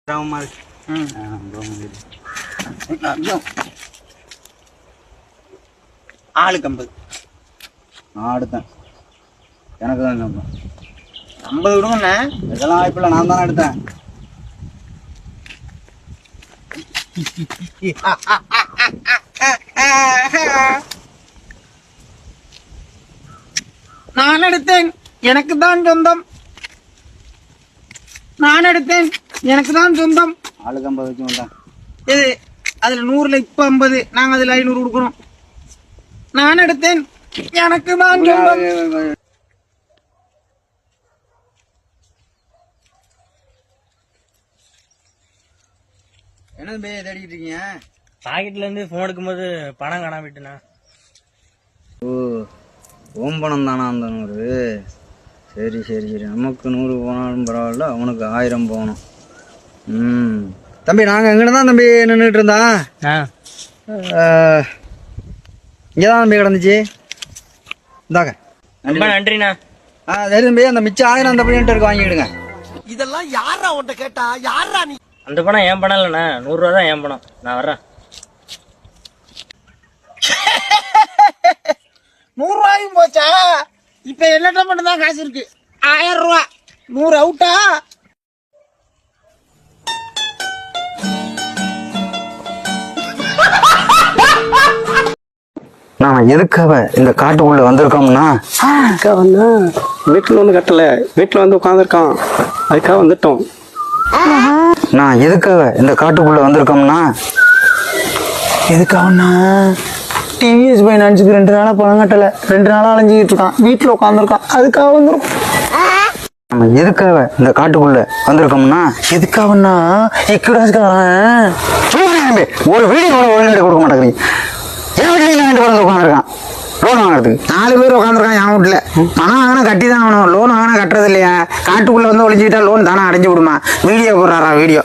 ஆளுக்கு 50. எடுத்தேன். எனக்கு தான் 50 விடுங்கண்ணே. இதெல்லாம் வாய்ப்பில்லை, நான் தானே எடுத்தேன். நான் எடுத்தேன், எனக்கு தான் சொந்தம். நான் எடுத்தேன், எனக்கு தான் சொந்தம். ஆளுக்கு 50 வச்சு வந்தேன். இது அதுல 100ல இப்ப 50, நாங்க அதுல 500 கொடுக்கணும். நான் எடுத்தேன், எனக்கு தான் சொந்தம். என்னது பே தேடிக்கிட்டு இருக்கீங்க? பாக்கெட்ல இருந்து போன் எடுக்கும்போது பணம் காணாம விட்டுனா. ஓ, ஓம் பணம் தானா அந்த 100? சரி சரி சரி, நமக்கு 100 போனாலும் பரவாயில்ல, அவனுக்கு 1000 போகணும். தம்பி, நாங்கள் எங்கே தான் தம்பி நின்றுட்டு இருந்தா? இங்கே தான் தம்பி கிடந்துச்சு. இந்தாங்க. நன்றிண்ணா. சரி தம்பி, அந்த மிச்சம் 1000 அந்த பையன்ட்டு இருக்கு, வாங்கிடுங்க. இதெல்லாம் யாரா உன்ட்ட கேட்டா? யாரா நீ? அந்த பணம் என் பணம் இல்லைண்ணா, 100 ரூபா தான் என் பணம். நான் வர்றேன். 100 ரூபாயும் போச்சா? இப்ப என்னட்ட மட்டும் தான் காசு இருக்கு. 1000 ரூபா. 100 அவுட்டா? நான் எதுக்காக இந்த காட்டுக்குள்ள வந்திருக்கோம்னா, வீட்டுல ஒண்ணு கட்டல, வீட்டுல வந்து உட்காந்துருக்கான், அதுக்காக வந்துட்டோம். நான் எதுக்காக இந்த காட்டுக்குள்ள வந்திருக்கோம்னா, எதுக்காகனா டிவிஎஸ் போய் நினைச்சுக்கு 2 நாளா பணம் கட்டல, 2 நாளா அலைஞ்சிக்கிட்டு இருக்கான், வீட்டுல உட்காந்துருக்கான், அதுக்காக வந்துடும். நம்ம எதுக்காக இந்த காட்டுக்குள்ள வந்திருக்கோம்னா, எதுக்காகனா ஒரு வீடியோ ஒழுங்கு கொடுக்க மாட்டேங்கிறீங்க. என் வீட்டுல 2 பேர் உட்காந்துருக்கான் லோன் வாங்குறதுக்கு. 4 பேர் உட்காந்துருக்கான் என் வீட்டுல. பணம் வாங்கினா கட்டி தான் ஆகணும், லோன் வாங்கினா கட்டுறது இல்லையா? காட்டுக்குள்ள வந்து ஒளிஞ்சுக்கிட்டா லோன் தானே அடைஞ்சு விடுமா? வீடியோ போடுறாரா வீடியோ.